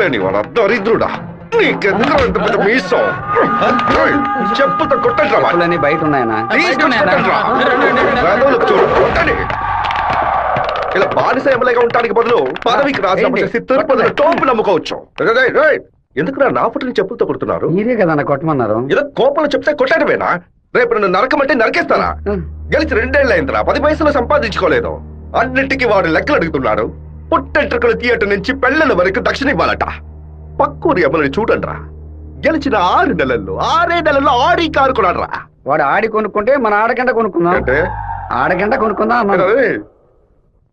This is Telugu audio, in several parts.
లేని వాడు దరిద్రుడా, నీకెందుకు ఇంత పెద్ద మీసం? చెప్పుతో కొట్టండి, బయట ఉన్నాయనా? చూడు కొట్టండి. ఇలా బానిస ఎమ్మెల్యేగా ఉండడానికి బదులు పదవికి రాజీనామా చేసి తిరుపతిలో టోపులు అమ్ముకోవచ్చు. ఎందుకు నా ఫోటోని చెప్పులతో కొడుతున్నారు? మీరే కదా కొట్టమన్నారు. ఏదో కోపంలో చెప్తే కొట్టడమేనా? రేపు నన్ను నరకమంటే నరకేస్తారా? గెలిచి 2 ఏళ్ళు అయిందిరా, 10 పైసలు సంపాదించుకోలేదు. అన్నింటికి వాడు లెక్కలు అడుగుతున్నాడు. పుట్టెంట్రుకలు థియేటర్ నుంచి పెళ్లల వరకు దక్షిణ ఇవ్వాలట. పక్కూరి ఎమ్మెల్యే చూడండి రా, గెలిచిన 6 నెలల్లో ఆడి కారు కొన్నాడు రా. వాడు ఆడి కొనుక్కుంటే మన ఆడగంట కొనుక్కుందాం. అంటే ఆడగంట కొనుక్కుందాం.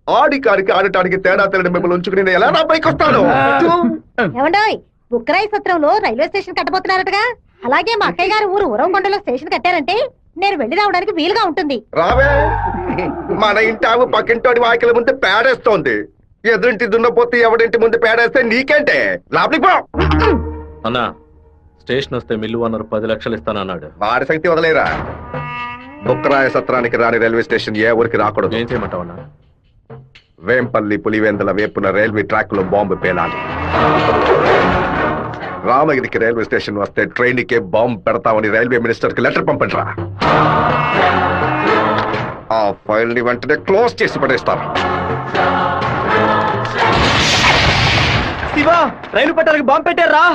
ఆడి కారికి ఆడటానికి తేడా తెలియని మిమ్మల్ని ఉంచుకుని నేను ఎలా నా పైకి వస్తాను? ఏమండోయ్, బుక్కరాయి సత్రంలో రైల్వే స్టేషన్ కట్టబోతున్నారటగా. అలాగే మా అక్కయ్య గారు ఊరు ఉరవకొండలో స్టేషన్ కట్టారంటే నేను వెళ్లి రావడానికి వీలుగా ఉంటుంది. రావే, మన ఇంటి ఆవు పక్కింటోడి వాకిల ముందు పేడేస్తోంది. ఎదురింటి దున్నపోతే ఎవడింటి ముందు పేడేస్తే నీకేంటే? లోపలికి పో. అన్నా, స్టేషన్ వస్తే మిల్లు అన్నారు 10 లక్షలు ఇస్తానన్నాడు. వాడి శక్తి వదలేరా. బుక్కరాయ సత్రానికి రాని రైల్వే స్టేషన్ ఏ ఊరికి రాకూడదు. ఏం చేయమంటావు అన్నా? వేంపల్లి పులివెందుల వేపున రైల్వే ట్రాక్ లో బాంబు పేలాలి. రామగిరికి రైల్వే స్టేషన్ వస్తే ట్రైన్ కే బాంబు పెడతామని రైల్వే మినిస్టర్ కి లెటర్ పంపండి రా. ఆ ఫైల్ ని వెంటనే క్లోజ్ చేసి పడేస్తారు. శివా, రైలు పట్టాలకు బాంబు పెట్టారా?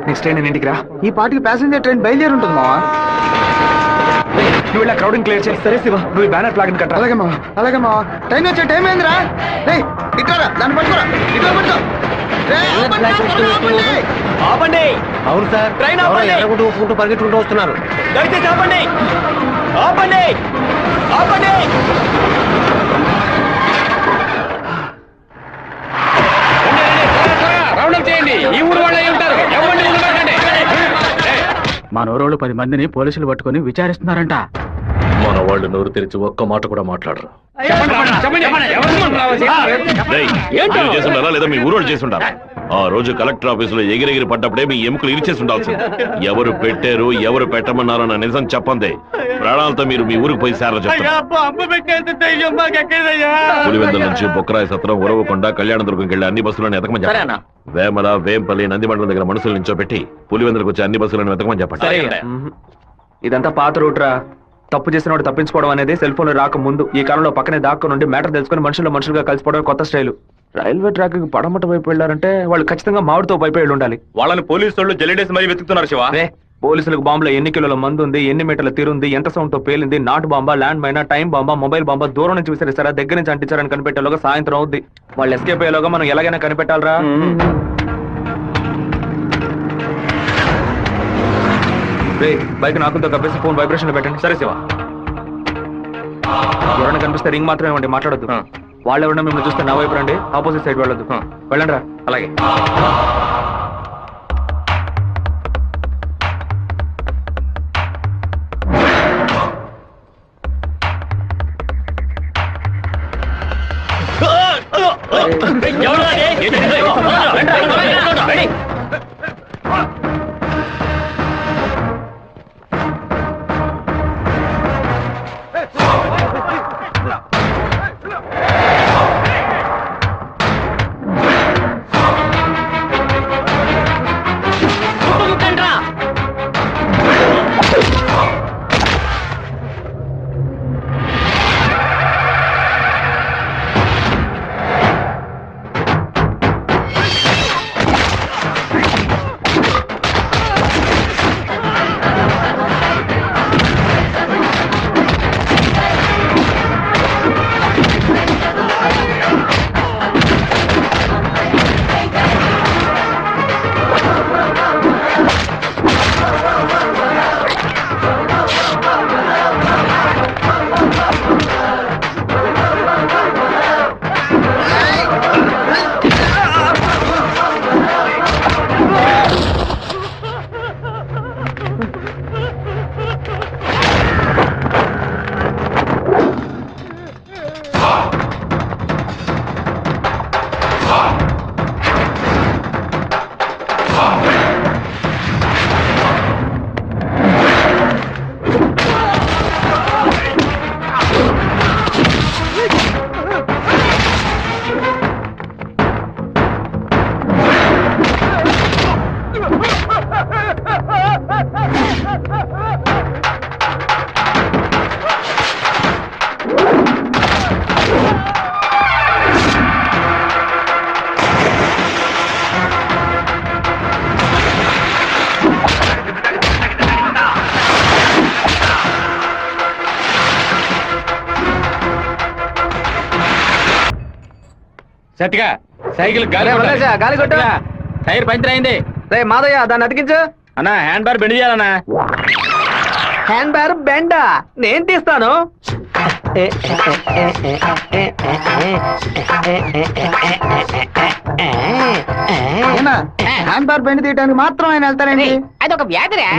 నెక్స్ట్ ట్రైన్ ఇంటికి రా. ఈ పాటికి ప్యాసింజర్ ట్రైన్ బయలుదేరి ఉంటుంది మావా. నువ్వు ఇలా క్రౌడింగ్ క్లియర్ చేసి. సరే శివ, నువ్వు బ్యానర్ ప్లాగ్ కట్ట. అలాగే మావా, అలాగే మావా. ట్రైన్ వచ్చే టైం ఏందిరా? ఇట్లా దాన్ని పట్టుకోరా, ఇట్లా పట్టుకో. ఆపండి. అవును సార్, ట్రైన్ ఆపండి. పరిగెట్టుకుంటూ వస్తున్నారు. దయచేసి ఆపండి, ఆపండి, ఆపండి. ఈ ఊరు వాళ్ళే ఉంటారు. మా నోరోళ్ళు 10 మందిని పోలీసులు పట్టుకుని విచారిస్తున్నారంట. మన వాళ్ళు నోరు తెరిచి ఒక్క మాట కూడా మాట్లాడరు. లేదా మీ ఊరోళ్ళు చేసి ఉండాలి. ఆ రోజు కలెక్టర్ ఆఫీసులో ఎగిరెగిరి పడ్డప్పుడే మీ ఎముకలు ఇరిచేసి ఉండాల్సింది. ఎవరు పెట్టారు, ఎవరు పెట్టమన్నారన్న నిజం చెప్పండి. ప్రాణాలతో మీరు మీ ఊరికి పోయి సేర చెప్తారు. పులివెందుల నుంచి బొక్కరాయ సత్రం, ఉరవకొండ, కళ్యాణదుర్గంకి వెళ్ళి అన్ని బస్సులను ఎతకమని చెప్పండి. వేమల, వేంపల్లి, నందిమండలం దగ్గర మనుషుల నుంచో పెట్టి పులివెందులకు వచ్చి అన్ని బస్సులను వెతకమని చెప్పండి. ఇదంతా పాత రూట్ రా. తప్పు చేసిన వాడు తప్పించుకోవడం అనేది సెల్ ఫోన్ రాక ముందు. ఈ కాలంలో పక్కనే దాక్కు నుండి మ్యాటర్ తెలుసుకుని మనుషులుగా కలిసిపోవడం కొత్త స్టైల్. రైల్వే ట్రాక్ కి పడమట వైపు వెళ్ళారంటే వాళ్ళు ఖచ్చితంగా మామిడితో వైపు వెళ్ళి ఉండాలి. వాళ్ళని పోలీసు వాళ్ళు జల్లెడేసి మరీ వెతుకుతున్నారు శివ. పోలీసులకు బాంబులో ఎన్ని కిలోల మందు ఉంది, ఎన్ని మీటర్ల తీరుంది, ఎంత సౌండ్ తో పేలింది, నాటు బాంబా, ల్యాండ్ మైనా, టైం బాంబా, మొబైల్ బాంబా, దూరం నుంచి విసిరిస్తారా, దగ్గర నుంచి అంటించారని కనిపెట్టేలోగా సాయంత్రం అవుద్ది. వాళ్ళు ఎస్కేప్ అయ్యేలోగా మనం ఎలాగైనా కనిపెట్టాలరా. బైక్ నాకుతో కప్పేసి ఫోన్ వైబ్రేషన్ లో పెట్టండి. సరే శివ. ఎవరైనా కనిపిస్తే రింగ్ మాత్రమే ఇవ్వండి, మాట్లాడొద్దు. వాళ్ళు ఎవరైనా మిమ్మల్ని చూస్తే నా వైపు రండి, ఆపోజిట్ సైడ్ వెళ్ళొద్దు. వెళ్ళండి రా. అలాగే. సత్తిగా సైకిల్ గాలి అరే, మల్లేశా, గాలి కొట్టు. టైర్ పంచర్ అయింది. రే మాదయ్య దాన్ని అతికించు. అన్నా హ్యాండ్ బార్ బెండ్ చేయాలన్నా. హ్యాండ్ బ్యార్ బెండా నేను తీస్తాను. హ్యాండ్ బార్ బెండ్ తీయడానికి మాత్రం ఆయన వెళ్తారండి. అదొక వ్యాధిరా.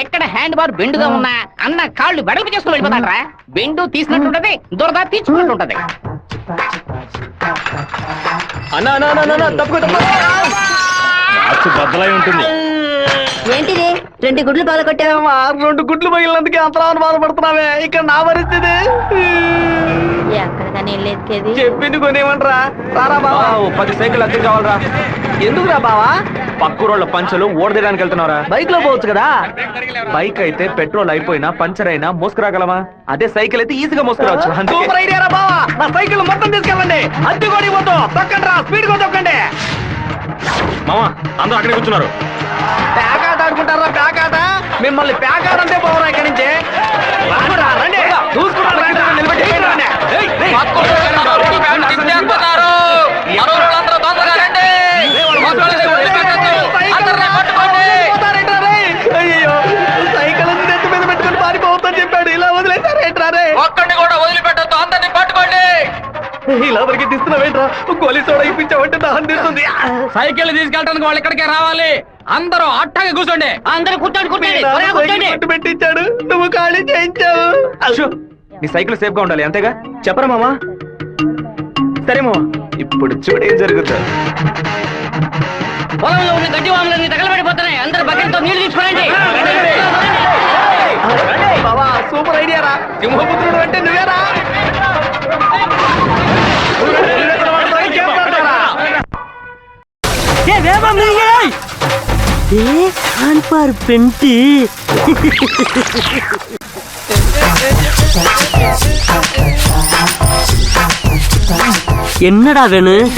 ఎక్కడ హ్యాండ్ బార్ బెండుగా ఉన్నా అన్న కాళ్ళు వెడల్పు చేసుకుని వెళ్ళిపోతాడరా. బెండు తీసినట్టుంటది, దురద తీర్చుకున్నట్టుంటది. అన్నా అన్నా అన్నా, అన్నా తప్పుకో తప్పుకో. మార్చు బద్దలై ఉంటుంది. ఏంటిది 2 గుడ్లు పాల కొట్టావా? 2 గుడ్లు పగిలినందుకే అంతరాన్ని బాధపడుతున్నావే. ఇక్కడ నా పరిస్థితి ఎక్కడికని వెళ్ళేది? చెప్పింది కొనేమంటరా. రారా బావా, 10 సైకిల్ అద్దె కావాలరా. ఎందుకురా బావా? పక్కూరోళ్ళ పంచలు ఓడదీయడానికి వెళ్తున్నారా? బైక్ లో పోవచ్చు కదా. బైక్ అయితే పెట్రోల్ అయిపోయినా పంచర్ అయినా మోసుకురాగలమా? అదే సైకిల్ అయితే ఈజీగా మోసుకురావచ్చు. సూపర్ ఐడియా రా బావా. నా సైకిల్ మొత్తం తీసుకెళ్ళండి. అద్దె కూడా ఇవ్వద్దు. తొక్కండి రా, స్పీడ్ గా తొక్కండి. మామ అందరూ అక్కడే కూర్చున్నారు. ప్యాకాట ఆడుకుంటారా? ప్యాకాట మిమ్మల్ని ప్యాకాట అంటే పోవరా ఇక్కడి నుంచి. రానురా, రండి. చూసుకున్నారా? రండి, నిలబెట్టి ఏంటి రండి. ఏయ్, ఏయ్. అయ్యో, సైకిల్ నెత్తి మీద పెట్టుకుని పారిపోవద్దని చెప్పాడు. ఇలా వదిలేసారేంట్రా రే? ఒక్కడిని కూడా వదిలిపెట్టద్దు, అందరిని పట్టుకోండి. ఇలా వరకు తీస్తున్నావేంట్రా? గోలీ సోడా ఇప్పించావంటే దాహం తీస్తుంది. సైకిల్ తీసుకెళ్ళడానికి వాళ్ళు ఇక్కడికే రావాలి. అందరూ అట్టాగే కూర్చోండి. అందరూ కూర్చోండి, కూర్చోండి, త్వరగా కూర్చోండి. పట్టు పెట్టించాడు, నువ్వు ఖాళీ చేయించావు. అశో, నీ సైకిల్ సేఫ్ గా ఉండాలి అంతేగా. చెప్పరా మామా? సరే మామా, ఇప్పుడు చూడు ఏం జరుగుతుంది. పొలంలో ఉన్న గడ్డి వాములన్నీ తగలబడిపోతున్నాయి. అందరూ బకెట్తో నీళ్లు తీసుకురండి. బావా, సూపర్ ఐడియా రా. సింహపుత్రుడు అంటే నువ్వేరా? என்னடா வேணும்?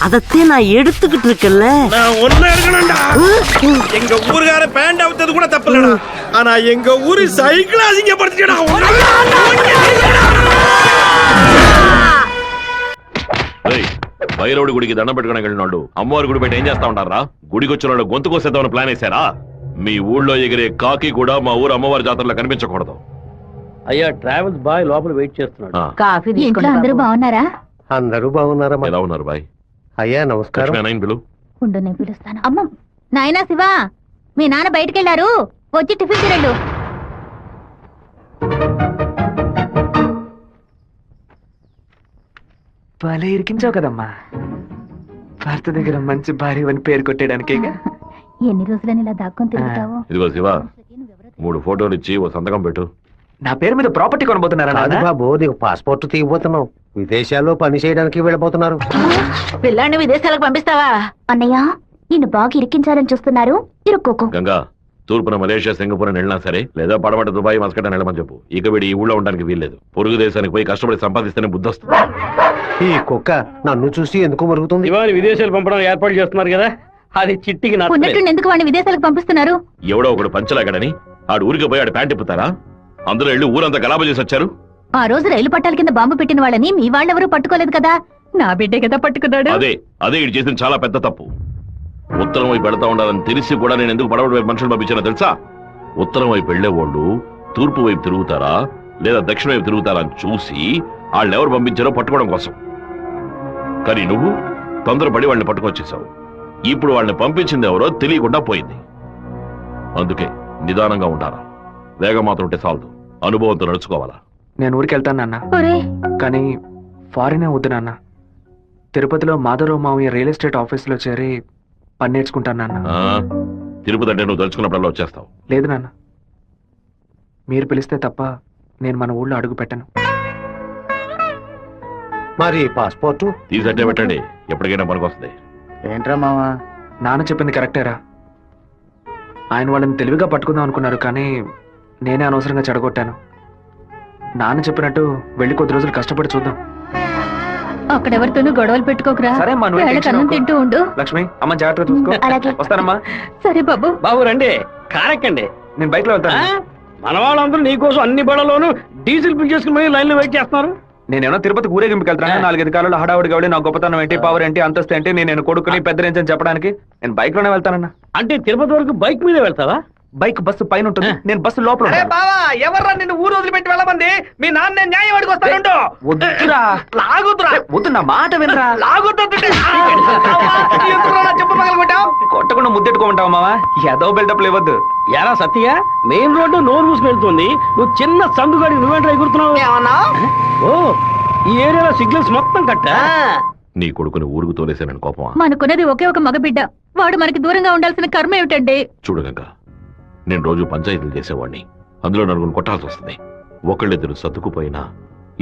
அதத்தே நான் எடுத்துக்கிட்டு இருக்கேன்ல. நான் ஒன்னு எடுக்கணும்டா. எங்க ஊருக்கார பேண்ட் அவுத்தது கூட தப்பு இல்லடா. ஆனா எங்க ஊரு சைக்கிள் அசிங்கப்படுத்திட்டா. బైరవుడి గుడికి దండం పెట్టుకుని వెళ్ళినాడు అమ్మవారి గుడి బయట ఏం చేస్తా ఉంటారా? గుడికి వచ్చిన వాళ్ళు గొంతు కోసేద్దామని ప్లాన్ వేశారా? మీ ఊళ్ళో ఎగిరే కాకి కూడా మా ఊరు అమ్మవారి జాతరలో కనిపించకూడదు. అయ్యా ట్రావెల్స్ బాయ్ లోపల వెయిట్ చేస్తున్నాడు. ఆ, కాఫీ ఇంట్లో అందరూ బాగున్నారా? అందరూ బాగున్నారమ్మా. ఎలా ఉన్నారు బాయ్? అయ్యా నమస్కారం. లక్ష్మీ అన్నయ్యని పిలు. ఉండు నేను పిలుస్తాను. అమ్మ నాయనా శివ, మీ నాన్న బయటికెళ్లారు, వచ్చి టిఫిన్ తినండు. భలే ఇరికించావు కదమ్మా. భర్త దగ్గర మంచి భార్య అని పేరు కొట్టేయడానికి. ఎన్ని రోజులని ఇలా దాక్కుని తిరుగుతావు? ఇదిగో శివ, 3 ఫోటోలు ఇచ్చి ఓ సంతకం పెట్టు. నా పేరు మీద ప్రాపర్టీ కొనబోతున్నారా కాదు నాన్న? బాబు, నీకు పాస్పోర్ట్ తీయబోతున్నావు. విదేశాల్లో పని చేయడానికి వెళ్ళబోతున్నారు. పిల్లాన్ని విదేశాలకు పంపిస్తావా? అన్నయ్య, నిన్ను బాగా ఇరికించాలని చూస్తున్నారు, ఇరుక్కోకు. గంగా, తూర్పున మలేషియా సింగపూర్ వెళ్ళినా సరే, లేదా పడమట దుబాయ్ మస్కట్ అని వెళ్ళమని చెప్పు. ఇక వీడి ఈ ఊళ్ళో ఉండడానికి వీల్లేదు. పొరుగు దేశానికి పోయి కష్టపడి సంపాదిస్తేనే బుద్ధి వస్తుంది. ఈ కుక్క నన్ను చూసి ఎందుకు మరుగుతుంది? ఇవాళ విదేశాలు పంపడం ఏర్పాటు చేస్తున్నారు కదా, అది చిట్టికి ఉన్నట్టుండి ఎందుకు వాడిని విదేశాలకు పంపిస్తున్నారు? ఎవడో ఒకడు పంచలాగడని ఆడు ఊరికి పోయి ఆడు ప్యాంట్ ఇప్పుతారా? అందులో వెళ్ళి ఊరంతా గలాబా చేసి వచ్చారు. ఆ రోజు రైలు పట్టాల కింద బాంబు పెట్టిన వాళ్ళని మీ వాళ్ళెవరూ పట్టుకోలేదు కదా, నా బిడ్డే కదా పట్టుకున్నాడు. అదే ఇటు చేసిన చాలా పెద్ద తప్పు. ఉత్తరం వైపు వెళ్తా ఉండాలని తెలిసి కూడా నేను ఎందుకు పడవడి వైపు మనుషులు పంపించానో తెలుసా? ఉత్తరం వైపు వెళ్లేవాళ్ళు తూర్పు వైపు తిరుగుతారా లేదా దక్షిణ వైపు తిరుగుతారా అని చూసి వాళ్ళు ఎవరు పంపించారో పట్టుకోవడం కోసం. కానీ నువ్వు తొందరపడి వాళ్ళని పట్టుకొచ్చేసావు. ఇప్పుడు వాళ్ళని పంపించింది ఎవరో తెలియకుండా పోయింది. అందుకే నిదానంగా ఉండాలా. వేగం మాత్రం ఉంటే చాలదు, అనుభవంతో నడుచుకోవాలా. నేను ఊరికి వెళ్తాను నాన్న, ఒరే, కానీ ఫారినే వద్దు నాన్న. తిరుపతిలో మాధవరావు మావయ్య రియల్ ఎస్టేట్ ఆఫీసులో చేరి పని నేర్చుకుంటాను నాన్న. ఆ, తిరుపతి అంటే నువ్వు తలుచుకున్నప్పుడల్లా వచ్చేస్తావు. లేదు నాన్న, మీరు పిలిస్తే తప్ప నేను మన ఊళ్ళో అడుగు పెట్టను. మరి పాస్పోర్ట్ తీసట్టే పెట్టండి, ఎప్పటికైనా పనికొస్తుంది. ఏంట్రా మావా? నాన్న చెప్పింది కరెక్టేరా. ఆయన వాళ్ళని తెలివిగా పట్టుకుందాం అనుకున్నారు, కానీ నేనే అనవసరంగా చెడగొట్టాను. నాన్న చెప్పినట్టు వెళ్ళి కొద్ది రోజులు కష్టపడి చూద్దాం. అక్కడెవరితోనూ గొడవలు పెట్టుకోకరా. సరే అమ్మా, నువ్వు వేళకి అన్నం తింటూ ఉండు. లక్ష్మి, అమ్మ జాగ్రత్తగా చూసుకో. అలాగే. వస్తానమ్మా. సరే బాబు. బాబు రండి, కారెక్కండి. నేను బైక్ లో వెళ్తాను. మన వాళ్ళందరూ నీకోసం అన్ని బళ్ళలోనూ డీజిల్ ఫిల్ చేసుకుని లైన్ లో వెయిట్ చేస్తున్నారు. నేనేమో తిరుపతి ఊరేగింపుకి వెళ్తాను 4-5 కాలంలో హడావుడి కాబట్టి నా గొప్పతనం ఏంటి పవర్ ఏంటి అంతస్తు ఏంటి నేను కొడుకుని పెద్ద రేంజ్ అని చెప్పడానికి నేను బైక్ లోనే వెళ్తానన్నా. అంటే తిరుపతి వరకు బైక్ మీద వెళ్తావా? బైక్ బస్సు పైన ఉంటుంది, నేను బస్సు లోపల ఉంటాను. బావా ఎవర్రా నిన్ను ఊరు వదిలిపెట్టి వెళ్ళమంది? మీ నాన్న న్యాయం అడిగి వస్తానుండు. వద్దురా, లాగుతురా. వద్దు, నా మాట వినరా. చెప్పు పగలగొట్టావు. కొట్టకుండా ముద్దెట్టుకోమంటావా మావా? ఏదో బిల్డప్ ఇవ్వద్దు. ఎరా సత్య, మెయిన్ రోడ్డు నోరు మూసుకు వెళ్తుంది, నువ్వు చిన్న సందుగాడి నువ్వేంట్రా ఎగురుతున్నావు? ఓ, ఈ ఏరియాలో సిగ్నల్స్ మొత్తం కట్టా? నీ కొడుకుని ఊరుకు తోలేసానని కోపమా? మనకున్నది ఒకే ఒక మగబిడ్డ, వాడు మనకి దూరంగా ఉండాల్సిన కర్మ ఏమిటండి? చూడు గంగ, నేను రోజు పంచాయతీలు చేసేవాడిని, అందులో నలుగురు కొట్టాల్సి వస్తుంది. ఒకళ్ళిద్దరు సర్దుకుపోయినా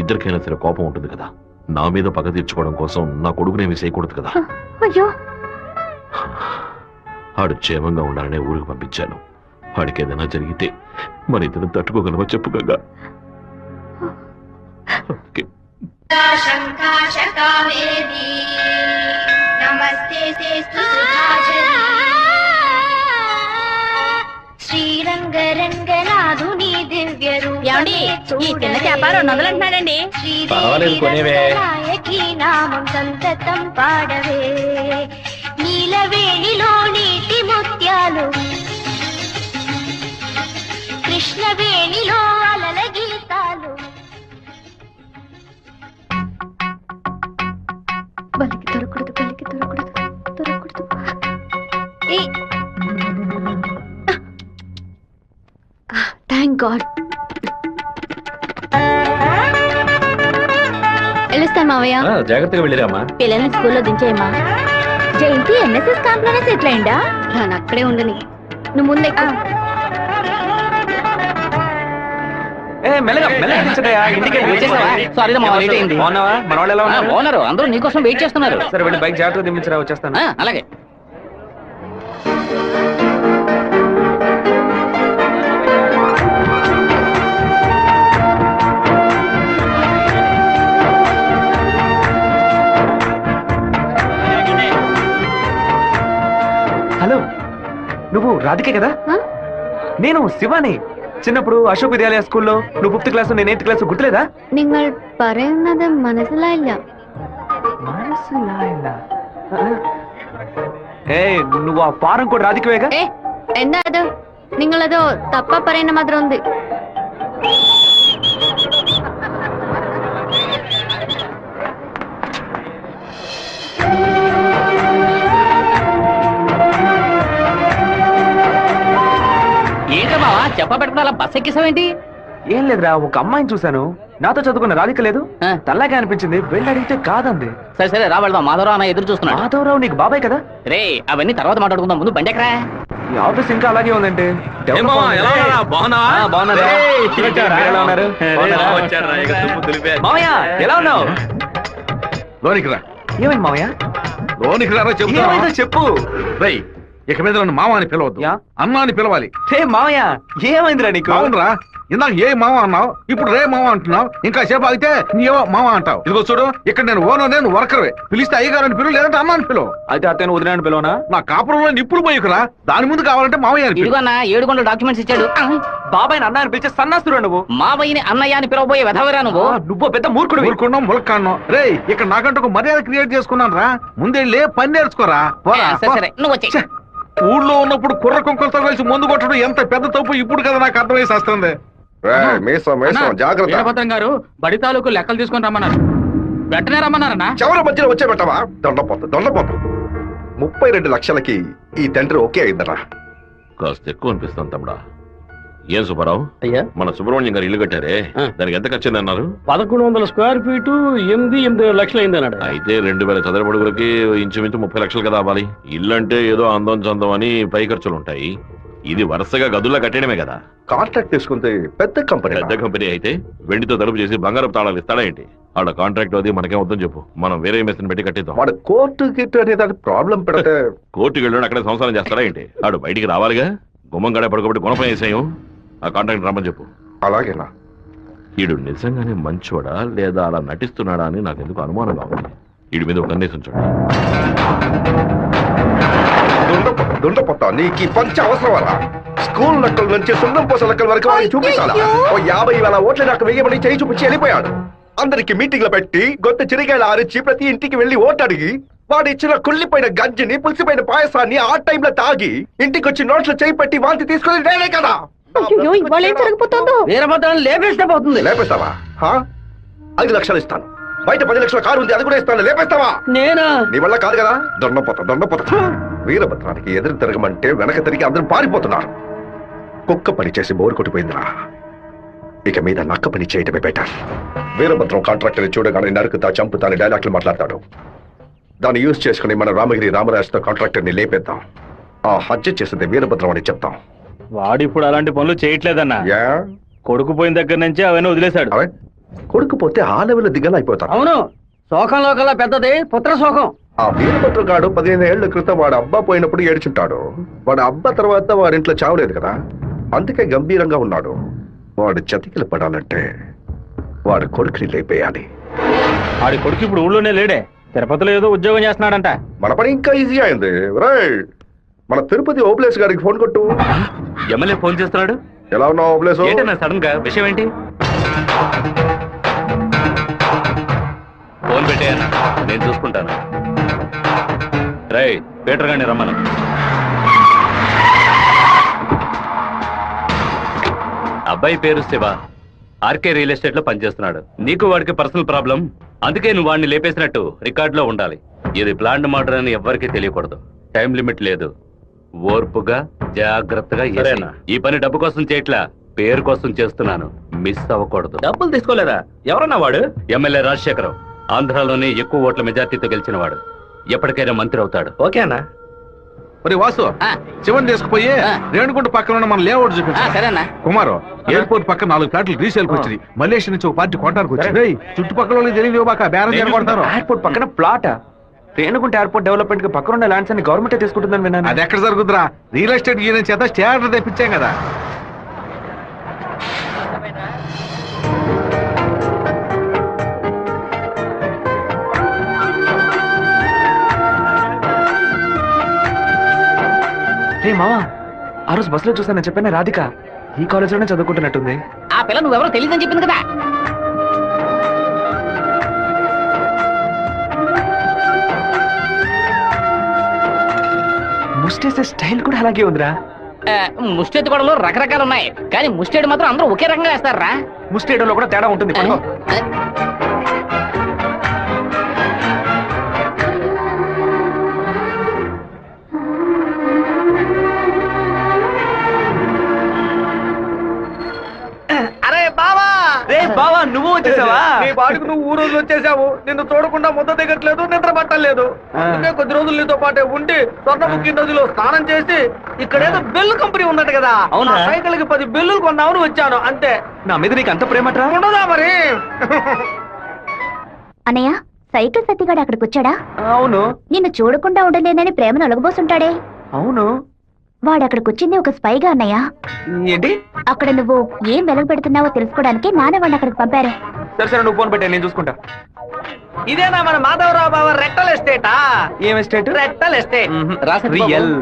ఇద్దరికైనా సరే కోపం ఉంటుంది కదా. నా మీద పగ తీర్చుకోవడం కోసం నా కొడుకునేమి చేయకూడదు కదా. అయ్యో, ఆడు క్షేమంగా ఉండాలనే ఊరికి పంపించాను. వాడికి ఏదైనా జరిగితే మన ఇద్దరు తట్టుకోగలవా చెప్పు గంగా? ఓకే. శ్రీరంగరంగనాథుని దివ్య రూపమే ఈ చిన్న చేప 200 అంటున్నాడండి. పర్వాలేదు, కొనేవే. నామం సంతతం పాడవే, నీలవేణిలో నీటి ముత్యాలు, కృష్ణవేణిలో అలల గీతాలు. బలికి దొరకూడదు, బలికి దొరకూడదు, దొరకూడదు. Thank God. వెళ్ళొస్తాను మావయ్య. జాగ్రత్తగా వెళ్ళిరామా. పిల్లల్ని స్కూల్లో దించేయమ్మా. జయంతి ఎన్ఎస్ఎస్ క్యాంప్ లోనే సెటిల్ అయిందా? నేను అక్కడే ఉండని, నువ్వు ముందే. సారీ లేట్ అయింది. మన వాళ్ళు ఎలా ఉన్నారు? ఓనరు అందరూ నీకోసం వెయిట్ చేస్తున్నారు. సరే వెళ్ళి బైక్ జాగ్రత్తగా దింపించరా, వచ్చేస్తాను. అలాగే. హలో, నువ్వు రాధికే కదా? నేను శివాని. చిన్నప్పుడు అశోక్ విద్యాలయ స్కూల్లో నువ్వు 5th క్లాస్ నేను 8th క్లాస్ గుర్తులేదా? നിങ്ങൾ പറയുന്നത് മനസ്സിലായില്ല. నువ్వు ఆ ఫారం కూడా రాధికవేగా? എന്താ അത്? നിങ്ങളത് തപ്പ പറയുന്ന മാത്രം ഉണ്ട്. ఏంటో బావా చెప్పబెట్టుకుని అలా బస్ ఎక్కిసావేంటి? ఏం లేదురా, ఒక అమ్మాయిని చూశాను, నాతో చదువుకున్న రాధిక లేదు, తల్లాగా అనిపించింది, వెళ్ళి అడిగితే కాదంది. సరే సరే రా వెళ్దాం, మాధవరావు అన్న ఎదురు చూస్తున్నాడు. మాధవరావు నీకు బాబాయ్ కదా? రే అవన్నీ తర్వాత మాట్లాడుకుందాం, ముందు బండి ఎక్కరా. ఈ ఆఫీస్ ఇంకా అలాగే ఉందంటే. మామయ్య ఎలా ఉన్నావు? లోనికి రా. ఏమైంది మామయ్య? లోనికి రా ఏమైందో చెప్పు. రేయ్, ఇక మీద నన్ను మామ అని పిలవద్దు, యా? అన్న అని పిలవాలి. హే మామయ్య, ఏమైందిరా నీకు? అవునరా, ఇందాక ఏ మామ అన్నావు, ఇప్పుడు రే మామ అంటున్నావు, ఇంకా సేపు ఆగితే నీవో మామ అంటావు. ఇదిగో చూడు, ఇక్కడ నేను ఓనర్, నేను వర్కర్వే. పిలిస్తే అయ్యగారు అని పిలువు, లేదంటే అన్న అని పిలువు. అయితే అత్తయ్య వదిలేని పిలవనా? నా కాపురంలో నిప్పుడు పోయికురా, దాని ముందు కావాలంటే మామయ్య అని పిలువు. ఇదిగో అన్న 7 గంటల డాక్యుమెంట్స్ ఇచ్చాడు. బాబాయ్ అన్న అని పిలిచే సన్నాస్తురా నువ్వు. మావయ్యని అన్నయ్య అని పిలవబోయే వెధవరా నువ్వు. నువ్వు పెద్ద మూర్ఖుడు. ఊరుకున్నాం ములక్కాన్నాం. రే, ఇక్కడ నాకంటూ ఒక మర్యాద క్రియేట్ చేసుకున్నాను రా, ముందే పని నేర్చుకోరా. సరే సరే నువ్వు వచ్చే. ఊళ్ళో ఉన్నప్పుడు కుర్ర కుంకులతో కలిసి ముందు కొట్టడం ఎంత పెద్ద తప్పు ఇప్పుడు కదా నాకు అర్థమయ్యేసి వస్తుంది. జాగ్రత్త. వీరభద్రం గారు బడి తాలూకు లెక్కలు తీసుకొని రమ్మన్నారు, వెంటనే రమ్మన్నారన్నా. చివరి మధ్యలో వచ్చే పెట్టవా? దొండపోతు 32 లక్షలకి ఈ తండ్రి ఓకే అయిందరా. కాస్త ఎక్కువ అనిపిస్తాను తమ్ముడా. ఏం సుబ్బారావు, అయ్యా మన సుబ్రహ్మణ్యం గారు ఇల్లు కట్టారే, దానికి ఎంత ఖర్చు అన్నారు? 1100 స్క్వేర్ ఫీటు 8 లక్షలు అయింది అన్నాడు. అయితే 2000 చదరపు అడుగులకి ఇంచుమించు 30 లక్షలు కదా అవ్వాలి. ఇల్లు అంటే ఏదో అందం చందం అని పై ఖర్చులు ఉంటాయి, ఇది వరుసగా గదుల్లో కట్టడమే కదా. కాంట్రాక్ట్ తీసుకుంటే పెద్ద కంపెనీ అయితే వెండితో తలుపు చేసి బంగారపు తాళాలు ఇస్తాడా ఏంటి? ఆడ కాంట్రాక్ట్ అది మనకేం వద్దని చెప్పు, మనం వేరే మెషిన్ పెట్టి కట్టిద్దాం. వాడు కోర్టు గిట్టు అనేది ప్రాబ్లం పెడితే కోర్టుకి వెళ్ళి అక్కడే సంసారం చేస్తాడా ఏంటి? ఆడు బయటికి రావాలిగా. గుమ్మం గడే పడుకోబట్టి గుణపం వేసాయం. ఆ కాంట్రాక్ట్ రమ్మని చెప్పు. అలాగేనా? ఈడు నిజంగానే మంచోడా లేదా అలా నటిస్తున్నాడా అని నాకు ఎందుకు అనుమానంగా ఉంది. వీడి మీద ఒక కన్నేసి ఉంచండి. దుండపొత్త, నీకు ఈ పంచ అవసరమరా? స్కూల్ లెక్కల నుంచి సున్నం పోస లెక్కల వరకు వాడిని చూపించాలా? ఓ 50,000 ఓట్లు నాకు వేయమని చేయి చూపించి వెళ్ళిపోయాడు. అందరికి మీటింగ్లు పెట్టి గొంతు చిరిగేలా అరిచి ప్రతి ఇంటికి వెళ్లి ఓటు అడిగి వాడు ఇచ్చిన కుళ్ళిపోయిన గంజిని పులిసిపోయిన పాయసాన్ని ఆ టైంలో తాగి ఇంటికి వచ్చి నోట్లో చేయి పెట్టి వాంతి తీసుకుని నేనే కదా. అయ్యో ఇవాళ ఏం జరగబోతోందో? వీరభద్రాన్ని లేపేస్తే పోతుంది. లేపేస్తావా? 5 లక్షలు ఇస్తాను. బయట 10 లక్షల కారు ఉంది, అది కూడా ఇస్తాను. లేపేస్తావా? నేనా? నీ వల్ల కాదు కదా. దొండపోతా. వీరభద్రానికి ఎదురు తిరగమంటే వెనక తిరిగి అందరూ పారిపోతున్నారు. కుక్క పని చేసి బోరు కొట్టిపోయిందిరా. ఇక మీద నక్క పని చేయటమే బెటర్. వీరభద్రం కాంట్రాక్టర్ చూడగానే నరుకుతా చంపుతా అని డైలాగ్లు మాట్లాడతాడు. దాన్ని యూజ్ చేసుకుని మన రామగిరి రామరాజుతో కాంట్రాక్టర్ ని లేపేద్దాం. ఆ హత్య చేసింది వీరభద్రం అని చెప్తాం. వాడు ఇప్పుడు అలాంటి పనులు చేయట్లేదన్నా. యా కొడుకు పోయిన దగ్గర నుంచి అవన్నీ వదిలేశాడు. అవే కొడుకు పోతే ఆ లెవెల్ దిగలా అయిపోతాం. అవును, శోకంలో కల్లా పెద్దది పుత్ర శోకం. ఆ వీరభద్రం గాడు 15 ఏళ్ల క్రితం వాడు అబ్బా పోయినప్పుడు ఏడ్చుంటాడు. వాడు అబ్బా తర్వాత వాడింట్లో చావలేదు కదా, అందుకే గంభీరంగా ఉన్నాడు. వాడు చతికిలు పడాలంటే వాడు కొడుకుని లేపేయాలి. వాడి కొడుకు ఇప్పుడు ఊళ్ళోనే లేడే, తిరుపతిలో ఏదో ఉద్యోగం చేస్తున్నాడంట. మన పని ఇంకా ఈజీ అయింది. రైట్, మన తిరుపతి ఓబ్లేస్ గారికి ఫోన్ కొట్టు. ఎమ్మెల్యే ఫోన్ చేస్తున్నాడు. ఎలా ఉన్నావు ఓబ్లేస్? సడన్ గా విషయం ఏంటి? ఫోన్ పెట్టేయన్నా, నేను చూసుకుంటాను. రై పీటర్ గారిని రమ్మను. అబ్బాయి పేరు శివ, ఆర్కే రియల్ ఎస్టేట్ లో పనిచేస్తున్నాడు. నీకు వాడికి పర్సనల్ ప్రాబ్లం, అందుకే నువ్వు వాడిని లేపేసినట్టు రికార్డులో ఉండాలి. ఇది ప్లాంట్ మర్డర్ అని ఎవ్వరికీ తెలియకూడదు. టైం లిమిట్ లేదు. ఓర్పుగా జాగ్రత్తగా చేయాలి. ఈ పని డబ్బు కోసం చేయట్లా, పేరు కోసం చేస్తున్నాను. మిస్ అవ్వకూడదు. డబ్బులు తీసుకోలేదా? ఎవరన్నా వాడు? ఎమ్మెల్యే రాజశేఖరం, ఆంధ్రాలోనే ఎక్కువ ఓట్ల మెజార్టీతో గెలిచిన వాడు. ఎప్పటికైనా మంత్రి అవుతాడు. ఓకే అన్నా. మరి వాసు, శివన్ తీసుకుపోయి రేణుగుంట పక్కన ఉన్న మన లేఅవుట్ చూపించు. సరేనా? కుమారు, ఎయిర్పోర్ట్ పక్కన 4 ఫ్లాట్లు రీసేల్కి వచ్చినాయి. మలేషియా నుంచి ఒక పార్టీ కొనడానికి వచ్చింది. చుట్టుపక్కల వాళ్ళకి తెలియదు, బేరం కొడతారు. ఎయిర్పోర్ట్ పక్కన ప్లాట్. రేణుగుంట ఎయిర్పోర్ట్ డెవలప్మెంట్ కి పక్కన ఉన్న ల్యాండ్స్ అన్ని గవర్నమెంట్ తీసుకుంటుందని విన్నాను. అది ఎక్కడ జరుగుతురా? రియల్ ఎస్టేట్ యూనియన్ చేత స్టాండర్డ్ తెప్పించాం కదా. రే మావా, ఆ రోజు బస్సులో చూసాను చెప్పాను, రాధిక ఈ కాలేజ్ లోనే చదువుకుంటున్నట్టుంది. ఆ పిల్ల నువ్వెవరో తెలియదని చెప్పింది కదా. ముస్టేసే స్టైల్ కూడా అలాగే ఉందిరా. ముష్టెత్తు గొడవలు రకరకాలు ఉన్నాయి, కానీ ముష్టేడు మాత్రం అందరూ ఒకే రకంగా వేస్తారా? ముస్టేడోలో కూడా తేడా ఉంటుంది. పడుకో. అరే బావా, రే బావా, నువ్వు వచ్చేసావా? నీ బాడుకు నువ్వు ఊరు వచ్చేసావు. నిన్ను చూడకుండా ముద్ద దిగట్లేదు, నిద్ర పట్టలేదు. అందుకే కొద్ది రోజులు నీతో పాటే ఉండి స్వర్ణముఖి నదిలో స్నానం చేసి ఇక్కడేదో బెల్లు కంపెనీ ఉన్నట్టు కదా, అవునా? సైకిల్ కి 10 బెల్లులు కొన్నామని వచ్చాను అంతే. నా మీద నీకు అంత ప్రేమట్రా? ఉండదా మరి? అన్నయ్య, సైకిల్ సత్తిగాడు అక్కడికి వచ్చాడా? అవును. నిన్ను చూడకుండా ఉండలేనని ప్రేమను ఒలగబోసుంటాడే. అవును. వాడు అక్కడికి వచ్చింది ఒక స్పైగా అన్నయ్య. ఏంటి? అక్కడ నువ్వు ఏం వెలుగు పెడుతున్నావో తెలుసుకోవడానికి నాన్న వాడిని అక్కడికి పంపారు. సరే సరే, నువ్వు ఫోన్ పెట్టా, నేను చూసుకుంటా. ఇదేనా మన మాధవరావు బావ రెట్టల్ ఎస్టేటా? ఏం ఎస్టేట్? రెట్టల్ ఎస్టేట్. రియల్.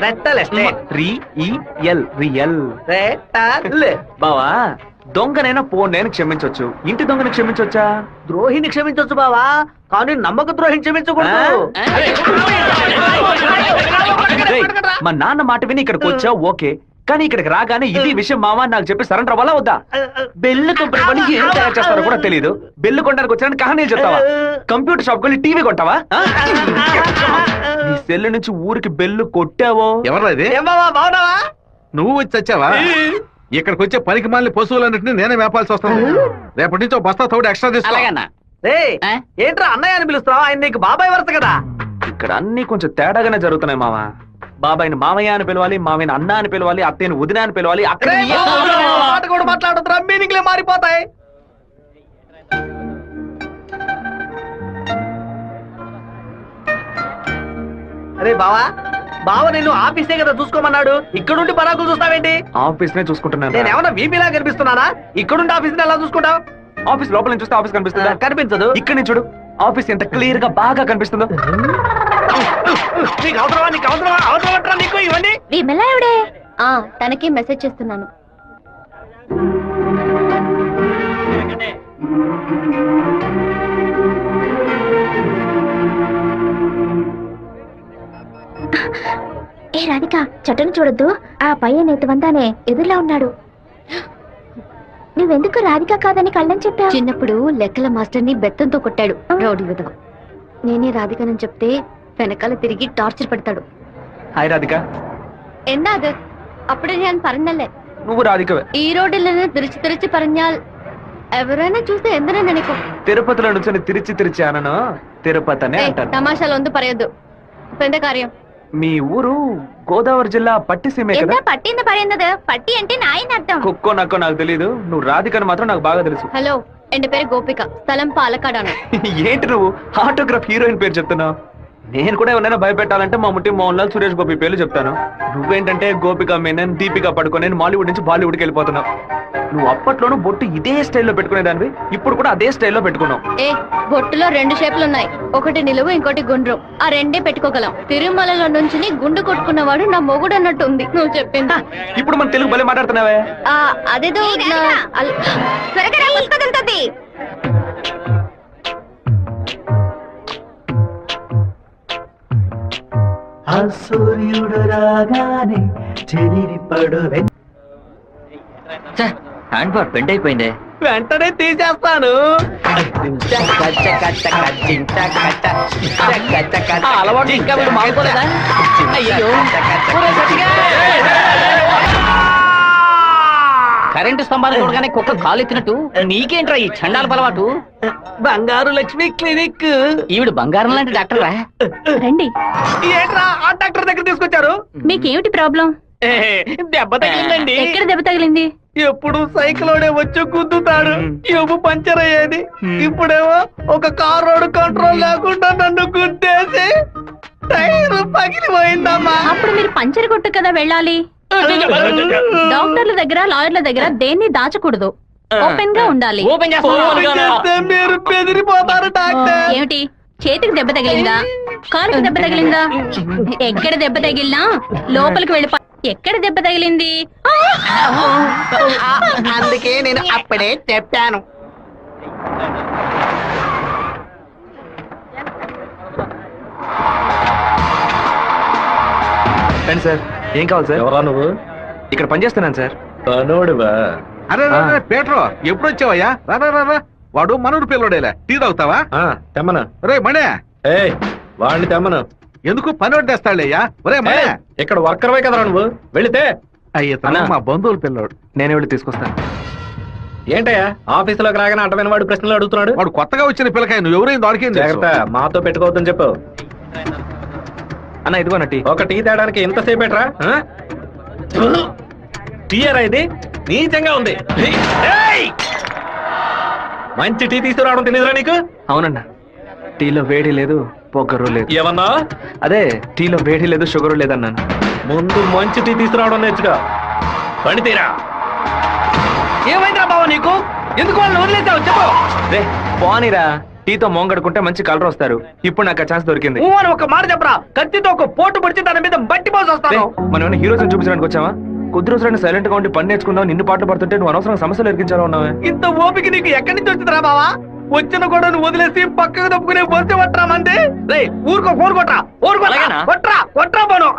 రెట్టల్ ఎస్టేట్. రియల్. రెట్టల్. బావా, దొంగనైనా నేను క్షమించొచ్చు, ఇంటి దొంగని క్షమించొచ్చా? ద్రోహిని క్షమించొచ్చు బావా, కానీ నమ్మక ద్రోహిని క్షమించకూడదు. రేయ్, మా నాన్న మాట విని ఇక్కడికి వచ్చా ఓకే, కానీ ఇక్కడికి రాగానే ఇది విషయం మావా నాకు చెప్పి సరెండర్ అవ్వాలా వద్దా? బెల్లు కంపెనీ వాళ్ళు ఏం తయారు చేస్తారో కూడా తెలియదు. బెల్లు కొనడానికి వచ్చానని కహానీలు చెప్తావా? కంప్యూటర్ షాప్ వెళ్ళి టీవీ కొంటావా? నీ సెల్ నుంచి ఊరికి బెల్లు కొట్టావో? ఎవరు ఇది? ఏం బావా, బావున్నావా? నువ్వు వచ్చి వచ్చావా? ఇక్కడికి వచ్చే పనికి మాలిన పశువులన్నింటినీ నేనే మేపాల్సి వస్తాను. రేపటి నుంచి ఒక బస్తా తోడు ఎక్స్ట్రా తీసుకో. అలాగన్నా? ఏంట్రా అన్నయ్య అని పిలుస్తావా? ఆయన నీకు బాబాయ్ వరుస కదా. ఇక్కడ అన్ని కొంచెం తేడాగానే జరుగుతున్నాయి మావా. బాబాయిని మామయ్య అని పిలవాలి, మామయ్యని అన్న అని పిలవాలి, అత్తయ్యని వదిన అని పిలవాలి. అక్కడ మాట కూడా మాట్లాడుతున్నా, మీనింగ్లే మారిపోతాయి. అరే బావా, బావ నిన్ను ఆఫీసే కదా చూసుకోమన్నాడు, ఇక్కడుండి పరాకులు చూస్తావేంటి? ఆఫీస్ నే చూసుకుంటున్నాను. నేను ఏమన్నా వీపీలా కనిపిస్తున్నానా? ఇక్కడుండి ఆఫీస్ ఎలా చూసుకుంటావు? ఆఫీస్ లోపల నుంచి చూస్తే ఆఫీస్ కనిపిస్తుందా? కనిపించదు. ఇక్కడ నుంచి చూడు, ఆఫీస్ ఎంత క్లియర్ గా బాగా కనిపిస్తుందో. నీకు అవసరమా? నీకు అవసరమా? అవసరమట్రా నీకు ఇవన్నీ? విమలావిడే తనకి మెసేజ్ చేస్తున్నాను. ఏ రాధిక చెట్టును చూడొద్దు, ఆ పయ్య నేతవంతానే ఎదురులా ఉన్నాడు. నువ్వెందుకు రాధిక కాదని కళ్ళని చెప్పావు? చిన్నప్పుడు లెక్కల మాస్టర్ని బెత్తంతో కొట్టాడు రౌడీ విధవ. నేనే రాధికనని చెప్తే వెనకాల తిరిగి టార్చర్ పెడతాడు. హాయ్ రాధిక. എന്നാത് అప్పుడే నేను പറഞ്ഞല്ലേ నువ్వు రాధికవే. ఈ రోడ్డులను తిరిచి పరంజాల్ ఎవరైనా చూస్తే ఎందరైనా నీకు తిరుపతిలో నుంచి తిరిచి అనను తిరుపతి అనే అంటాను. తమాషాలు వందు పరయొద్దు. పెద్ద కార్యం. మీ ఊరు గోదావరి జిల్లా పట్టిసీమే కదా? పట్టింది పరిందదు. పట్టి అంటే నాయన అర్థం. కుక్కో నక్కో నాకు తెలీదు, నువ్వు రాధికని మాత్రం నాకు బాగా తెలుసు. హలో, ఎన్ పేరు గోపిక, స్థలం పాలకాడాను. ఏంటి నువ్వు ఆటోగ్రాఫ్ హీరోయిన్ పేరు చెప్తున్నావు? నేను కూడా ఎవరైనా భయపెట్టాలంటే మా ముట్టి మోహన్ లాల్, సురేష్ గోపి పేర్లు చెప్తాను. నువ్వేంటంటే గోపిక మేనన్, దీపిక పడుకొని బాలీవుడ్ నుంచి బాలీవుడ్కి వెళ్ళిపోతున్నావు. నువ్వు అప్పట్లోనూ బొట్టు ఇదే స్టైల్లో పెట్టుకునేదానివి, ఇప్పుడు కూడా అదే స్టైల్లో పెట్టుకున్నావు. ఏ బొట్టులో 2 షేపులు ఉన్నాయి, ఒకటి నిలువు ఇంకోటి గుండ్రం. ఆ రెండే పెట్టుకోగలం. తిరుమలలో నుంచి గుండు కొట్టుకున్నవాడు నా మొగుడు అన్నట్టు ఉంది నువ్వు చెప్పింది. ఇప్పుడు మన తెలుగు భలే మాట్లాడుతున్నావే. అదేదో సూర్యుడు రాగానే చెదిరిపడు. హ్యాండ్ బార్ బెండ్ అయిపోయిందే. వెంటనే తీసేస్తాను. అలవాటు ఇంకా మీరు మారుకోలేదా? అయ్యో కరెంటు స్తంభాలు చూడగానే కుక్క కాలు ఎత్తినట్టు నీకేంట్రా ఈ చండాల అలవాటు? బంగారు లక్ష్మి క్లినిక్. ఈవిడ బంగారం లాంటి డాక్టర్ రా. రండి. ఏంట్రా ఆ డాక్టర్ దగ్గర తీసుకొచ్చారు? మీకేమిటి ప్రాబ్లం? దెబ్బ తగిలిందండి. ఎక్కడ దెబ్బ తగిలింది? ఎప్పుడు సైకిలోనే వచ్చి గుద్దుతాడు, ఎవ్వు పంచర్ అయ్యేది. ఇప్పుడేమో ఒక కార్ రోడ్ కంట్రోల్ లేకుండా నన్ను గుద్దేసి టైర్ పగిలిపోయిందమ్మా. అప్పుడు మీరు పంచర్ కొట్టు కదా వెళ్ళాలి. డాక్టర్ల దగ్గర, లాయర్ల దగ్గర దేన్ని దాచకూడదు, ఓపెన్ గా ఉండాలి. ఓపెన్ చేస్తే మీరు బెదిరిపోతారు డాక్టర్. ఏమిటి, చేతికి దెబ్బ తగిలిందా, కాలుకి దెబ్బ తగిలిందా? ఎక్కడ దెబ్బ తగిలినా లోపలికి వెళ్ళి ఎక్కడ దెబ్బ తగిలింది? అందుకే నేను అప్పుడే చెప్పాను. రండి సార్. ఏం కావాలి సార్? ఎవరా నువ్వు? ఇక్కడ పనిచేస్తున్నాను సార్. అరే పేట్రో, ఎప్పుడు వచ్చావయ్యా? రా. వాడు మనూరు పిల్లడేలే. టీ తాగుతావా? తెమ్మను. రే మణే, వాడిని తెమ్మను. ఎందుకు పని వడ్డేస్తాడయ్యా? ఒరే మణే, ఇక్కడ వర్కర్వే కదరా నువ్వు, వెళితే. అయ్యా మా బంధువుల పిల్లడు. నేనే వెళ్ళి తీసుకొస్తాను. ఏంటయ్యా ఆఫీసులోకి రాగానే అటమైన వాడు ప్రశ్నలు అడుగుతున్నాడు? వాడు కొత్తగా వచ్చిన పిల్లకాయ, నువ్వు ఎవరైనా దొరికింది. జాగ్రత్త, మాతో పెట్టుకోవద్దని చెప్పు. అన్న ఇదిగో టీ. ఒక టీ తేడానికి ఎంతసేపు ఎట్రా? టీయరా ఇది? నీచంగా ఉంది. మంచి టీ తీసుకురావడం తెలియదురా నీకు? అవునన్నా, టీలో వేడి లేదు, పొగరు లేదు. ఏమన్నా? అదే టీలో వేడి లేదు, షుగరు లేదన్నాను. ముందు మంచి టీ తీసుకురావడం నేర్చుగా. పని తీరా. ఏమైందిరా బావ నీకు? ఎందుకు వాళ్ళని వదిలేసావు చెప్పు. రే పోనీరా, టీతో మోంగడుకుంటే మంచి కలర్ వస్తారు. ఇప్పుడు నాకు ఆ ఛాన్స్ దొరికింది. అని ఒక మాట చెప్పరా, కత్తితో ఒక పోటు పడిచి దాని మీద బట్టి పోసి వస్తాను. మనం ఏమైనా హీరోస్ చూపించడానికి వచ్చావా? కొద్ది రోజులైనా సైలెంట్ గా ఉండి పని నేర్చుకుందాం, నిన్ను పాటలు పడుతుంటే నువ్వు అనవసరంగా సమస్యలు ఎరికించాలో ఉన్నావే. ఇంత ఓపిక నీకు ఎక్కడి నుంచి వచ్చిందిరా బావా? వచ్చిన కూడా నువ్వు వదిలేసి పక్కకు తప్పుకునే బస్సు పట్టరామంటే రే ఊరుకో, ఫోన్ కొట్రా పోను.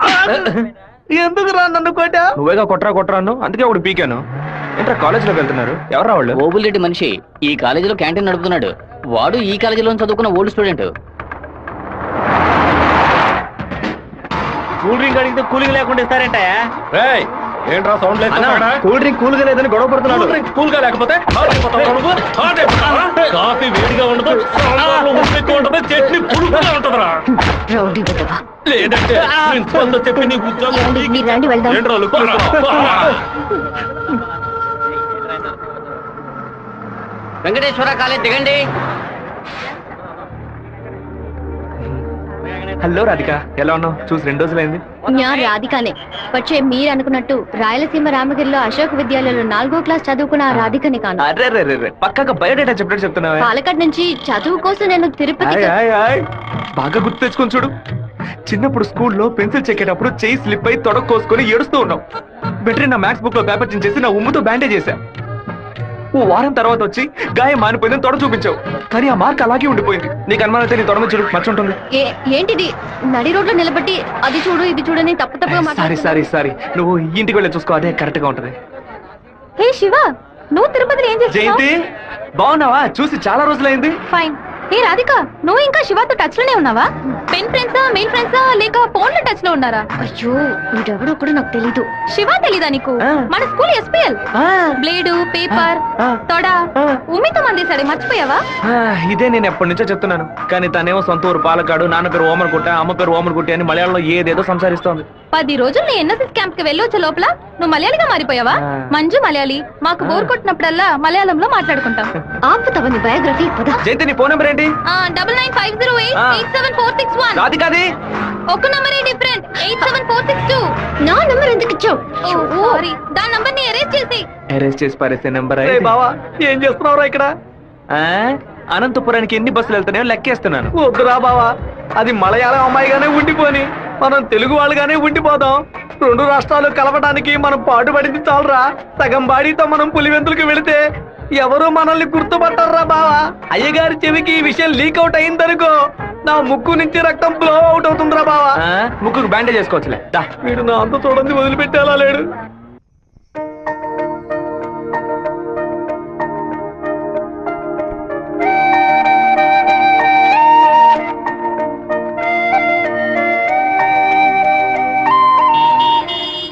ఎందుకు రా నన్ను కొట్టా? నువ్వేగా కొట్రా అన్ను, అందుకే ఒకటి పీకాను. ఏంట్రా కాలేజీలోకి వెళ్తున్నారు? ఎవరా వాళ్ళు? ఓబుల్ మనిషి ఈ కాలేజీలో క్యాంటీన్ నడుపుతున్నాడు. వాడు ఈ కాలేజీలో చదువుకున్న ఓల్డ్ స్టూడెంట్. కూల్ డ్రింక్ అడిగితే కూలింగ్ లేకుండా ఇస్తారంట. ఏంట్రా సౌండ్ లేదు? కూల్ డ్రింక్ కూల్గా లేదని గొడవ పడుతున్నాడు. కూల్ గా లేకపోతే కాఫీ వేడిగా ఉండదు, చట్నీ పులుపుగా ఉంటుందిరా. లేదంటే ప్రిన్సిపల్ తో చెప్పి నీ ఉద్యోగం మీరు రండి వెళ్దాం. వెంకటేశ్వర కాలేజ్ దిగండి. హలో రాధిక, ఎలా ఉన్నావు? చూసి 2 రోజులైంది. ഞാൻ రాధికనే. പക്ഷേ మీరు అనుకున్నట్టు రాయలసీమ రామగిరిలో అశోక్ విద్యాలయంలో 4వ క్లాస్ చదువుకున్న ఆ రాధికని కాను. అరే పక్కగా బయోడేటా చెప్పినట్టు చెప్తున్నావా? పాలకాడ్ నుంచి చదువు కోసం నేను తిరుపతి. బాగా గుర్తు తెచ్చుకొని చూడు. చిన్నప్పుడు స్కూల్లో పెన్సిల్ చెక్కేటప్పుడు చెయ్యి స్లిప్ అయి తొడకు కోసుకొని ఏడుస్తూ ఉన్నావు. బెటరీ నా మ్యాథ్స్ బుక్ లో పేపర్ చించేసి నా ఉమ్ముతో బ్యాండేజ్ చేశా. ఓ వారం తర్వాత వచ్చి గాయం మానిపోయిందని తొడ చూపించావు, కానీ ఆ మార్క్ అలాగే ఉండిపోయింది. నీకు అనుమానం అయితే నీ తొడ మీద చూడు, మచ్చ ఉంటుంది. ఏంటిది నడి రోడ్లో నిలబెట్టి అది చూడు ఇది చూడని తప్పుగా సారీ నువ్వు ఇంటికి వెళ్ళి చూసుకో, అదే కరెక్ట్ గా ఉంటది. హే శివ, నువ్వు తిరుపతిలో ఏం చేస్తున్నావు? జయంతి బాగున్నావా? చూసి చాలా రోజులైంది. ఫైన్. హే రాధిక, నువ్వు ఇంకా శివతో టచ్ లోనే ఉన్నావా? పెన్ ఫ్రెండ్సా, మెయిల్ ఫ్రెండ్సా, లేక ఫోన్ లో టచ్ లో ఉన్నారా? అయ్యో వీడెవడో కూడా నాకు తెలీదు. శివ తెలీదా నీకు? మన స్కూల్ ఎస్పీఎల్ బ్లేడు, పేపర్, తొడ ఉమ్మితో మందేశాడు, మర్చిపోయావా? ఇదే నేను ఎప్పటి నుంచో చెప్తున్నాను, కానీ తనేమో సొంత ఊరు పాలకాడు, నాన్న పేరు ఓమర్గుట్ట, అమ్మ పేరు ఓమర్గుట్టి అని మలయాళంలో ఏదేదో సంసారిస్తోంది. 10 రోజులు నీ ఎన్ఎస్ఎస్ క్యాంప్ కి వెళ్ళొచ్చే లోపల నువ్వు మలయాళిగా మారిపోయావా? మంజు మలయాళి, మాకు బోర్ కొట్టినప్పుడల్లా మలయాళంలో మాట్లాడుకుంటాం. ఆపుతావా నీ బయోగ్రఫీ? జయంతి నీ ఫోన్ నెంబర్ ఏంటి? 9950887461. రాధికాది ఒక నంబరే డిఫరెంట్, 87462. నా నంబర్ ఎందుకు ఇచ్చావు? సారీ, దాని నంబర్ ని ఎరేజ్ చేసి. అరెస్ట్ చేసి పారేసే నెంబర్. బావా ఏం చేస్తున్నావురా ఇక్కడ? అనంతపురానికి ఎన్ని బస్సులు వెళ్తున్నాయో లెక్కేస్తున్నాను. వద్దురా బావా, అది మలయాళం అమ్మాయిగానే ఉండిపోని, మనం తెలుగు వాళ్ళుగానే ఉండిపోదాం. 2 రాష్ట్రాలు కలపడానికి మనం పాటుపడింది చాలరా. సగం బాడీతో మనం పులివెందులకు వెళితే ఎవరు మనల్ని గుర్తుపట్టారా బావా. అయ్యగారి చెవికి ఈ విషయం లీక్ అవుట్ అయిందనుకో, నా ముక్కు నుంచి రక్తం ఫ్లో అవుట్ అవుతుందిరా బావా. ముక్కుకు బ్యాండేజ్ చేసుకోవచ్చులే. వీడు నా అంత చూడండి వదిలిపెట్టేలా లేడు.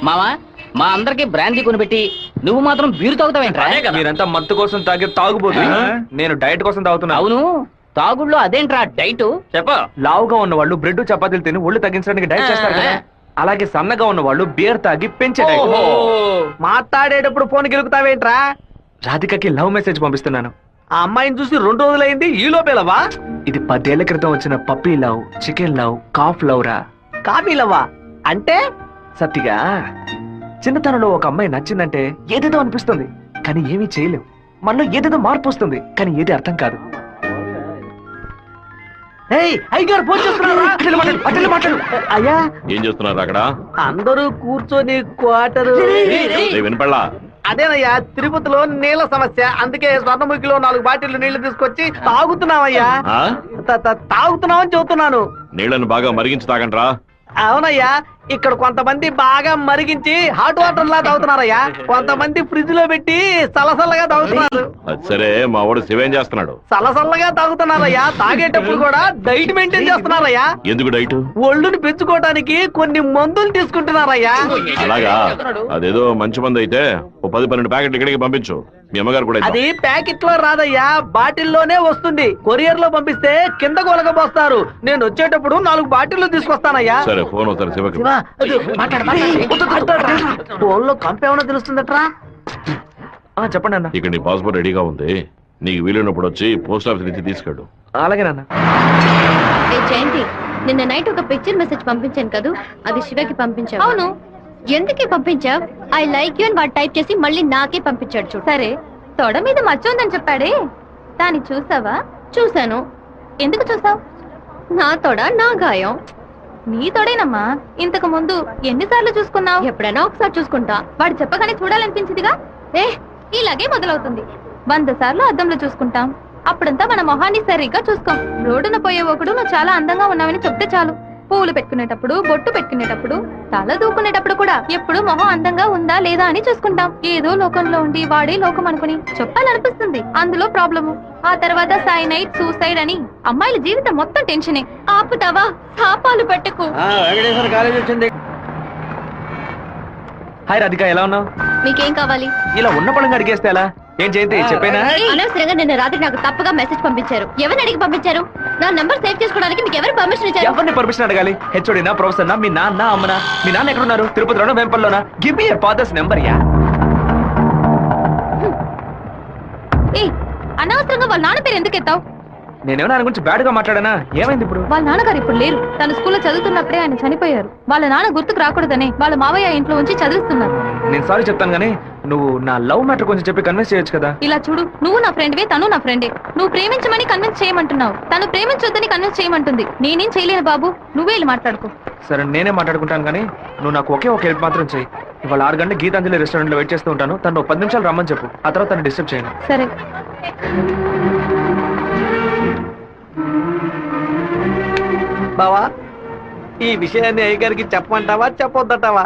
మావా, మా అందరికి బ్రాందీ కొనిపెట్టి నువ్వు మాత్రం బీరు తాగుతావేంట్రా? మీరంతా మత్తు కోసం తాగే తాగుబోతు, నేను డైట్ కోసం తాగుతున్నా. అవును, తాగుళ్ళో అదేంట్రా డైట్? చెప్ప. లావుగా ఉన్న వాళ్ళు బ్రెడ్ చపాతీలు తిని ఒళ్ళు తగ్గించడానికి డైట్ చేస్తారు కదా, అలాగే సన్నగా ఉన్న వాళ్ళు బీర్ తాగి పెంచే డైట్. మాట్లాడేటప్పుడు ఫోన్ గెలుకుతావేంట్రా? రాధికకి లవ్ మెసేజ్ పంపిస్తున్నాను. ఆ అమ్మాయిని చూసి 2 రోజులైంది, ఈ లోపేలవా? ఇది 10 ఏళ్ల క్రితం వచ్చిన puppy love, chicken love, calf love రా. కాఫీలవ్వా అంటే? సత్తిగా చిన్నతనంలో ఒక అమ్మాయి నచ్చిందంటే ఏదేదో అనిపిస్తుంది, కానీ ఏమీ చేయలేం. మనలో ఏదేదో మార్పు వస్తుంది, కానీ ఏది అర్థం కాదు. అయ్యగారు ఫోన్ చేస్తున్నారా? మాట్లాడు. అయ్యా ఏం చేస్తున్నారు అక్కడ? అందరూ కూర్చొని క్వార్టరు. వినపడలా? అదేనయ్యా, తిరుపతిలో నీళ్ల సమస్య, అందుకే స్వర్ణముఖిలో 4 బాటిళ్లు నీళ్లు తీసుకొచ్చి తాగుతున్నామయ్యా. తాగుతున్నామని చెబుతున్నాను. నీళ్లను బాగా మరిగించి తాగండ్రా. అవునయ్యా, ఇక్కడ కొంతమంది బాగా మరిగించి హాట్ వాటర్ లా తాగుతున్నారయ్యా, కొంతమంది ఫ్రిడ్జ్ లో పెట్టి సలసల్లగా తాగుతున్నారు. అది సరే, మా వాడు శివేం చేస్తున్నాడు? సలసల్లగా తాగుతున్నారయ్యా. తాగేటప్పుడు కూడా డైట్ మెయింటైన్ చేస్తున్నారయ్యా. ఎందుకు డైట్? ఒళ్ళుని పెంచుకోవడానికి కొన్ని మందులు తీసుకుంటున్నారయ్యా. అలాగా? అదేదో మంచి మంది అయితే ఓ 10-12 ప్యాకెట్లు ఇక్కడికి పంపించు. మీ అమ్మగారు కూడా అది ప్యాకెట్ లో రాదయ్యా, బాటిల్లోనే వస్తుంది. కొరియర్ లో పంపిస్తే కింద కొలగబోస్తారు. నేను వచ్చేటప్పుడు 4 బాటిల్లు తీసుకొస్తానయ్యా. సరే, ఫోన్ ఒకసారి శివకి. ఫోన్ లో కంపేమన్నా తెలుస్తుందట్రా? చెప్పండి అన్న. ఇక్కడ నీ పాస్పోర్ట్ రెడీగా ఉంది, నీకు వీలైనప్పుడు వచ్చి పోస్ట్ ఆఫీస్ నుంచి తీసుకెళ్ళు. అలాగే నాన్న. జయంతి, నిన్న నైట్ ఒక పిక్చర్ మెసేజ్ పంపించాను కదా, అది శివకి పంపించావు. అవును, ఎందుకు పంపించావు? ఐ లైక్ యూ అని వాడు టైప్ చేసి మళ్ళీ నాకే పంపించాడు. చూడు. సరే, తొడ మీద మచ్చ ఉందని చెప్పాడే, దాన్ని చూసావా? చూశాను. ఎందుకు చూసావు? నా తొడ నా గాయం. నీ తొడేనమ్మా. ఇంతకు ముందు ఎన్నిసార్లు చూసుకున్నావు? ఎప్పుడైనా ఒకసారి చూసుకుంటా. వాడు చెప్పగానే చూడాలనిపించిందిగా. ఇలాగే మొదలవుతుంది. 100 సార్లు అద్దంలో చూసుకుంటాం, అప్పుడంతా మన మొహాన్ని సరిగ్గా చూసుకోం. రోడ్డున పోయే ఒకడు నువ్వు చాలా అందంగా ఉన్నావని చెప్తే చాలు. పూలు పెట్టుకునేటప్పుడు, బొట్టు పెట్టుకునేటప్పుడు, తల దూకునేటప్పుడు కూడా ఎప్పుడు మొహం అందంగా ఉందా లేదా అని చూసుకుంటాం. ఏదో లోకంలో ఉండి వాడే లోకం అనుకుని చెప్పాలనిపిస్తుంది. అందులో ప్రాబ్లము. ఆ తర్వాత సైనైడ్, సూసైడ్ అని అమ్మాయిల జీవితం మొత్తం టెన్షనే. ఆపుతావా? శాపాలు పెట్టకు. వెంకటేశ్వర కాలేజ్ వచ్చింది. హాయ్ రాధిక, ఎలా ఉన్నావు? మీకేం కావాలి? ఇలా ఉన్న పడంగా అడిగేస్తే ఎలా? ఏం జయంతి చెప్పేనా? అనవసరంగా నిన్న రాత్రి నాకు తప్పుగా మెసేజ్ పంపించారు. ఎవరిని అడిగి పంపించారు? నా నంబర్ సేవ్ చేసుకోవడానికి మీకు ఎవరు పర్మిషన్ ఇచ్చారు? ఎవరిని పర్మిషన్ అడగాలి? హెచ్ఓడినా, ప్రొఫెసర్నా, మీ నాన్న, అమ్మనా? మీ నాన్న ఎక్కడున్నారు? తిరుపతిలోనా, వేంపల్లోనా? Give me your father's number yeah. అనవసరంగా వాళ్ళ నాన్న పేరు ఎందుకు ఎత్తావు? నేనేమో ఆయన గురించి బ్యాడ్ గా మాట్లాడానా? ఏమైంది ఇప్పుడు? వాళ్ళ నాన్నగారు ఇప్పుడు లేరు. తన స్కూల్లో చదువుతున్నప్పుడే ఆయన చనిపోయారు. వాళ్ళ నాన్న గుర్తుకు రాకూడదని వాళ్ళ మావయ్య ఇంట్లో ఉంచి చదివిస్తున్నారు. నేను సారీ చెప్తాను గానీ నువ్వు నా లవ్ మ్యాటర్ కొంచెం చెప్పి కన్విన్స్ చేయొచ్చు కదా. ఇలా చూడు, నువ్వు నా ఫ్రెండ్వే, తను నా ఫ్రెండే. నువ్వు ప్రేమించమని కన్విన్స్ చేయమంటున్నావు, తను ప్రేమించొద్దని కన్విన్స్ చేయమంటుంది. నేనేం చేయలేను బాబు, నువ్వే వెళ్ళి మాట్లాడుకో. సరే, నేనే మాట్లాడుకుంటాను కానీ నువ్వు నాకు ఒకే ఒక హెల్ప్ మాత్రం చెయ్యి. ఇవాళ 6 గంటల గీతాంజలి రెస్టారెంట్ లో వెయిట్ చేస్తూ ఉంటాను. తను 10 నిమిషాలు రమ్మని చెప్పు. ఆ తర్వాత తను డిస్టర్బ్ చేయను. సరే. బావా ఈ విషయాన్ని అయ్యగారికి చెప్పమంటావా చెప్పొద్దటావా?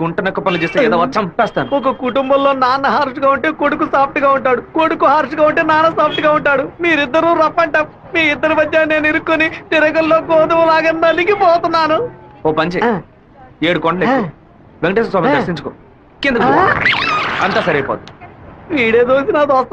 గుంట నక్క పనులు చేస్తే ఏదో చంపేస్తాను. ఒక కుటుంబంలో నాన్న హార్ష్ గా ఉంటే కొడుకు సాఫ్ట్ గా ఉంటాడు, కొడుకు హార్ష్ గా ఉంటే నాన్న సాఫ్ట్ గా ఉంటాడు. మీరిద్దరూ రఫ్ అంటాం. మీ ఇద్దరి మధ్య నేను ఇరుక్కుని తిరగల్లో గోధుమ లాగా నలిగిపోతున్నాను. ఓ పంచే 7 కొండలు ఎక్కు. వెంకటేశ్వర స్వామి దర్శించుకో. కింద అంతా సరైపోద్ది. వీడే దోసి నా దోస్త